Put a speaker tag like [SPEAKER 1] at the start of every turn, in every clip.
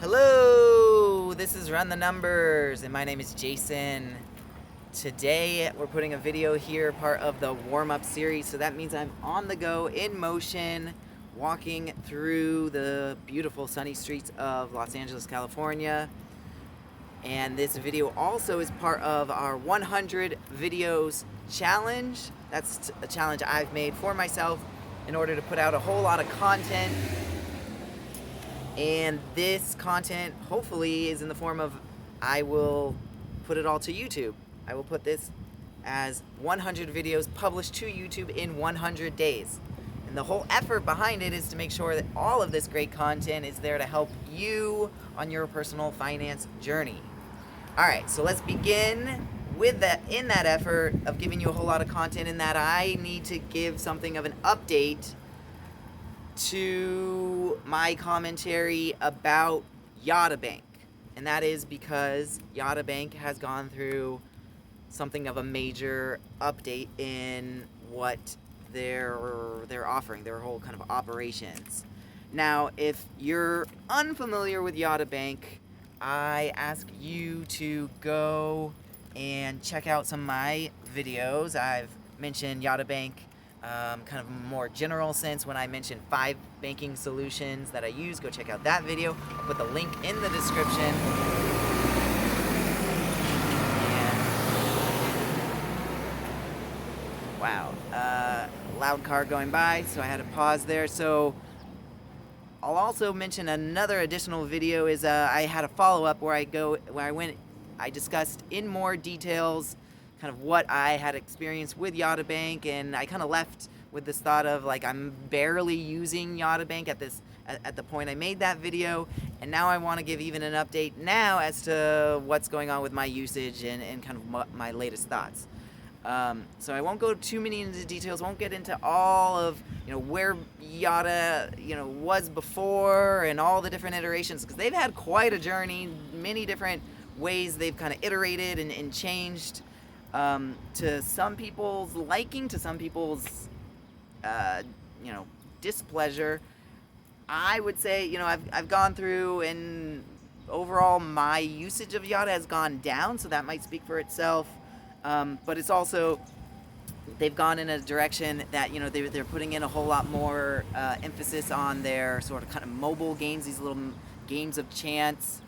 [SPEAKER 1] Hello, this is Run the Numbers, and my name is Jason. Today we're putting a video here, part of the warm-up series, so that means I'm on the go, in motion, walking through the beautiful sunny streets of Los Angeles, California. And this video also is part of our 100 videos challenge. That's a challenge I've made for myself in order to put out a whole lot of content. And this content hopefully is in the form of, I will put it all to YouTube. I will put this as 100 videos published to YouTube in 100 days. And the whole effort behind it is to make sure that all of this great content is there to help you on your personal finance journey. All right, so let's begin with that. In that effort of giving you a whole lot of content, in that I need to give something of an update to my commentary about Yotta Bank. And that is because Yotta Bank has gone through something of a major update in what they're offering, their whole kind of operations. Now, if you're unfamiliar with Yotta Bank, I ask you to go and check out some of my videos. I've mentioned Yotta Bank kind of a more general sense when I mentioned 5 banking solutions that I use. Go check out that video. I'll put the link in the description. And wow, loud car going by, so I had to pause there. So I'll also mention another additional video is I had a follow-up where I discussed in more details kind of what I had experienced with Yotta Bank, and I kind of left with this thought of like I'm barely using Yotta Bank at the point I made that video, and now I want to give even an update now as to what's going on with my usage and kind of my latest thoughts. So I won't go too many into details, won't get into all of where Yotta was before and all the different iterations, because they've had quite a journey, many different ways they've kind of iterated and changed. To some people's liking, to some people's, displeasure. I would say, I've gone through, and overall my usage of Yotta has gone down, so that might speak for itself. But it's also, they've gone in a direction that, they're putting in a whole lot more emphasis on their sort of kind of mobile games, these little games of chance.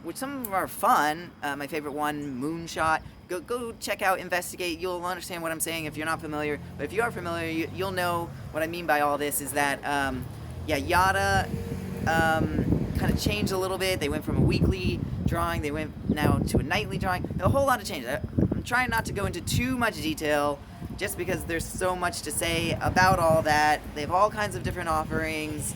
[SPEAKER 1] Which some of them are fun. My favorite one, Moonshot. Go check out, investigate. You'll understand what I'm saying if you're not familiar. But if you are familiar, you'll know what I mean by all this. Is that Yotta kind of changed a little bit. They went from a weekly drawing. They went now to a nightly drawing. A whole lot of changes. I'm trying not to go into too much detail, just because there's so much to say about all that. They have all kinds of different offerings,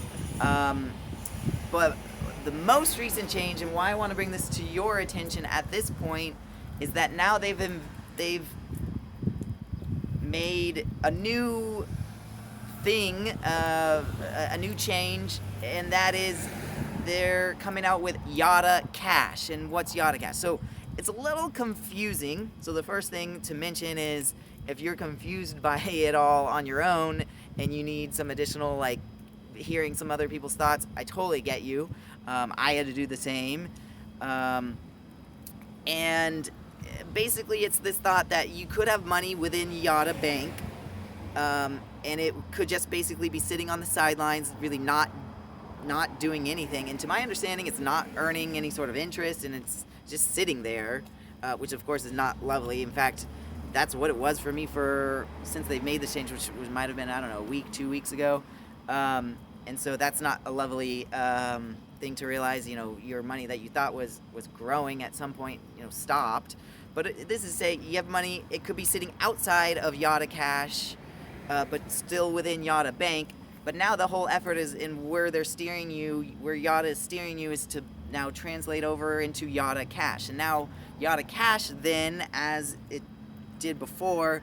[SPEAKER 1] but the most recent change, and why I want to bring this to your attention at this point, is that now they've made a new thing, a new change, and that is they're coming out with Yotta Cash. And what's Yotta Cash? So it's a little confusing. So the first thing to mention is, if you're confused by it all on your own and you need some additional hearing some other people's thoughts, I totally get you. I had to do the same. And basically it's this thought that you could have money within Yotta Bank, and it could just basically be sitting on the sidelines, really not doing anything. And to my understanding, it's not earning any sort of interest, and it's just sitting there, which of course is not lovely. In fact, that's what it was for me since they've made this change, which might have been, I don't know, a week, 2 weeks ago. And so that's not a lovely thing to realize. Your money that you thought was growing at some point, stopped. But this is saying you have money, it could be sitting outside of Yotta Cash, but still within Yotta Bank. But now the whole effort is in where they're steering you, where Yotta is steering you, is to now translate over into Yotta Cash. And now Yotta Cash then, as it did before,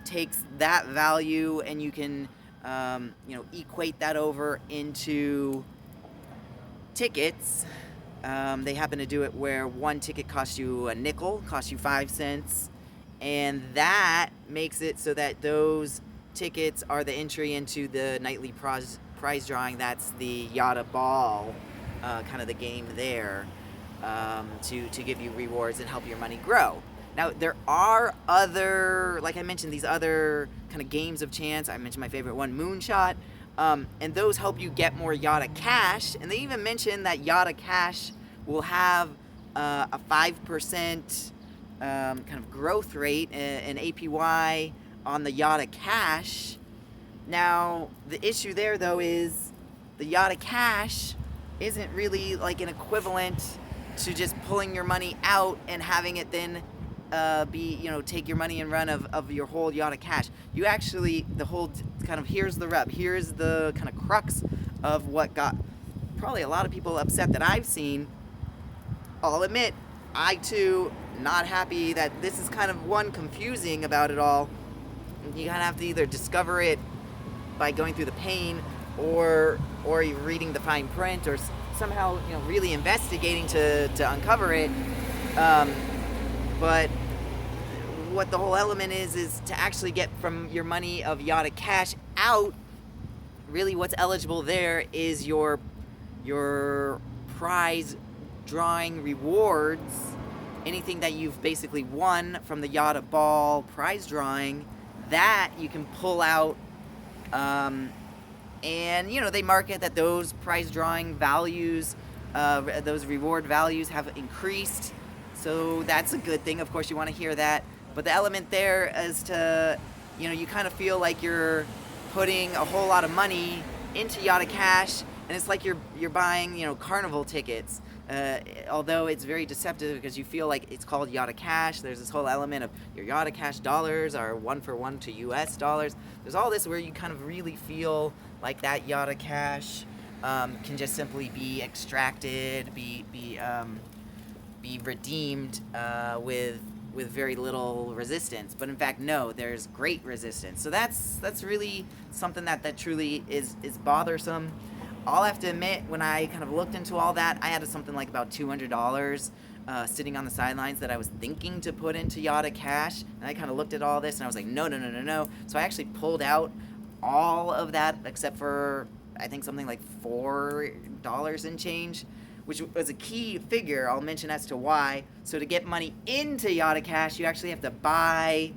[SPEAKER 1] takes that value, and you can equate that over into tickets. They happen to do it where one ticket costs you a nickel, costs you 5 cents, and that makes it so that those tickets are the entry into the nightly prize drawing. That's the Yotta Ball. kind of the game there, to give you rewards and help your money grow. Now, there are other, like I mentioned, these other kind of games of chance. I mentioned my favorite one, Moonshot, and those help you get more Yotta Cash. And they even mentioned that Yotta Cash will have a 5% kind of growth rate, an APY on the Yotta Cash. Now, the issue there, though, is the Yotta Cash isn't really like an equivalent to just pulling your money out and having it then take your money and run of your whole Yotta Cash. You actually, the whole kind of, here's the rub, here's the kind of crux of what got probably a lot of people upset that I've seen. I'll admit, I too, not happy that this is kind of, one, confusing about it all. You kind of have to either discover it by going through the pain, or you're reading the fine print, or somehow really investigating to uncover it. But what the whole element is to actually get from your money of Yotta Cash out. Really, what's eligible there is your prize drawing rewards. Anything that you've basically won from the Yotta Ball prize drawing, that you can pull out. And they market that those prize drawing values, those reward values have increased. So that's a good thing. Of course, you want to hear that. But the element there is to, you kind of feel like you're putting a whole lot of money into Yotta Cash, and it's like you're buying, carnival tickets. Although it's very deceptive because you feel like it's called Yotta Cash. There's this whole element of your Yotta Cash dollars are 1-for-1 to US dollars. There's all this where you kind of really feel like that Yotta Cash can just simply be extracted, be redeemed with very little resistance. But in fact, no, there's great resistance. So that's really something that truly is bothersome. I'll have to admit, when I kind of looked into all that, I had something like about $200 sitting on the sidelines that I was thinking to put into Yotta Cash. And I kind of looked at all this and I was like, no. So I actually pulled out all of that except for, I think, something like $4 and change, which was a key figure. I'll mention as to why. So to get money into Yotta Cash, you actually have to buy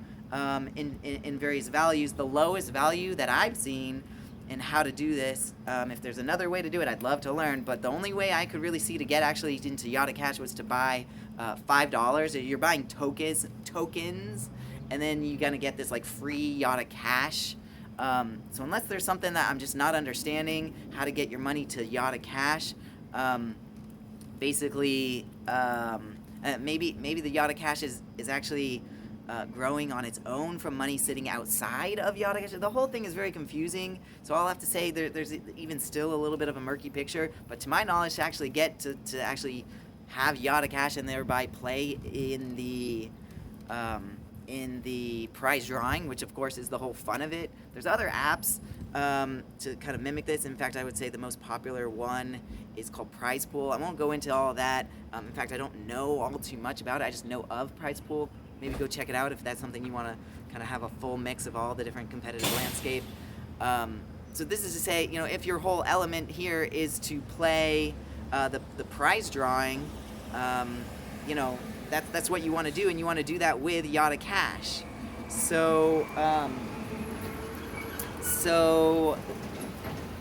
[SPEAKER 1] in various values. The lowest value that I've seen, and how to do this, if there's another way to do it, I'd love to learn, but the only way I could really see to get actually into Yotta Cash was to buy $5. You're buying tokens, and then you're gonna get this like free Yotta Cash. So unless there's something that I'm just not understanding, how to get your money to Yotta Cash, basically, maybe the Yotta Cash is actually growing on its own from money sitting outside of Yotta Cash. The whole thing is very confusing, so I'll have to say there's even still a little bit of a murky picture, but to my knowledge, to actually get to actually have Yotta Cash and thereby play in the prize drawing, which of course is the whole fun of it. There's other apps to kind of mimic this. In fact, I would say the most popular one is called Prize Pool. I won't go into all of that. In fact, I don't know all too much about it. I just know of Prize Pool. Maybe go check it out if that's something you want to kind of have a full mix of all the different competitive landscape. So this is to say, if your whole element here is to play the prize drawing, that's what you want to do, and you want to do that with Yotta Cash. So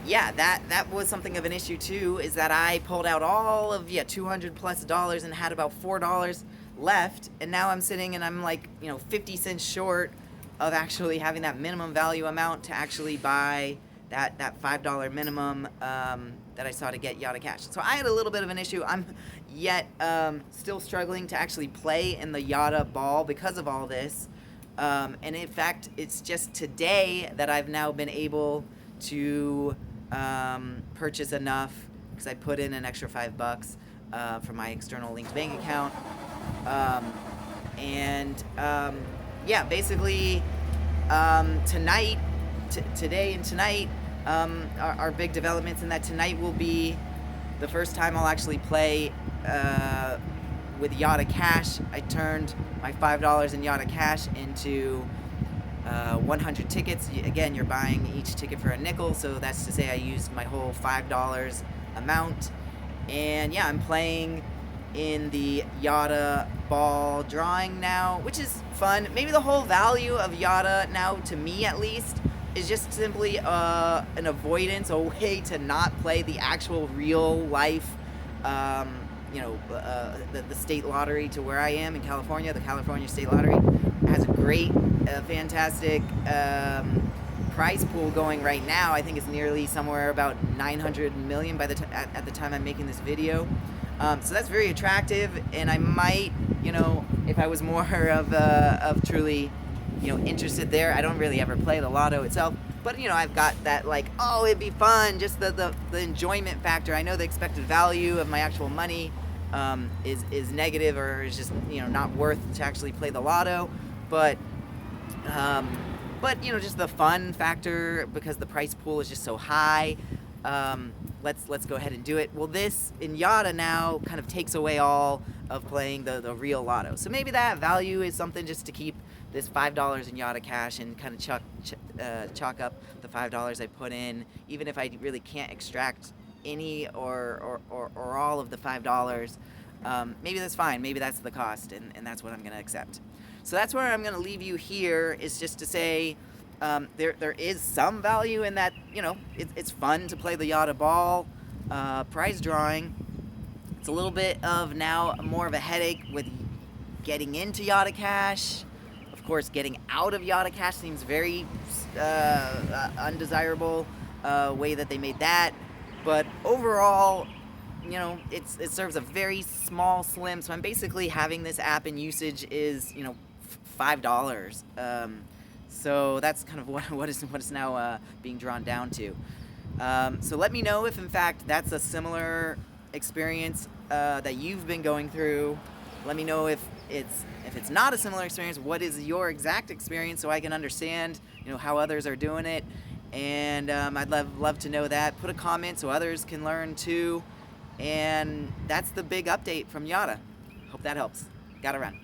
[SPEAKER 1] yeah, that was something of an issue too, is that I pulled out all of $200+ and had about $4 left, and now I'm sitting and I'm like 50 cents short of actually having that minimum value amount to actually buy that $5 minimum that I saw to get Yotta Cash. So I had a little bit of an issue. I'm yet still struggling to actually play in the Yotta Ball because of all this, and in fact it's just today that I've now been able to purchase enough, because I put in an extra $5 from my external linked bank account. Basically, today and tonight are big developments, in that tonight will be the first time I'll actually play with Yotta Cash. I turned my $5 in Yotta Cash into 100 tickets. Again, you're buying each ticket for a nickel, so that's to say I used my whole $5 amount. And yeah, I'm playing in the Yotta ball drawing now, which is fun. Maybe the whole value of Yotta now, to me at least, is just simply an avoidance, a way to not play the actual real life, the state lottery to where I am in California. The California State Lottery has a great, fantastic prize pool going right now. I think it's nearly somewhere about 900 million by at the time I'm making this video. So that's very attractive, and I might, if I was more of truly, interested there. I don't really ever play the lotto itself, but I've got that, like, oh, it'd be fun, just the enjoyment factor. I know the expected value of my actual money is negative, or is just not worth to actually play the lotto, but just the fun factor, because the price pool is just so high. Let's go ahead and do it. Well, this in Yotta now kind of takes away all of playing the real lotto. So maybe that value is something just to keep this $5 in Yotta Cash and kind of chalk up the $5 I put in, even if I really can't extract any or all of the $5. Maybe that's fine. Maybe that's the cost, and that's what I'm going to accept. So that's where I'm going to leave you here, is just to say, there is some value in that. It's fun to play the Yotta ball prize drawing. It's a little bit of now more of a headache with getting into Yotta Cash. Of course, getting out of Yotta Cash seems very undesirable, way that they made that. But overall, it serves a very small, slim. So I'm basically having this app in usage is $5. So that's kind of what is now being drawn down to. So let me know if in fact that's a similar experience that you've been going through. Let me know if it's not a similar experience, what is your exact experience, so I can understand how others are doing it. And I'd love to know that. Put a comment so others can learn too. And that's the big update from Yotta. Hope that helps. Gotta run.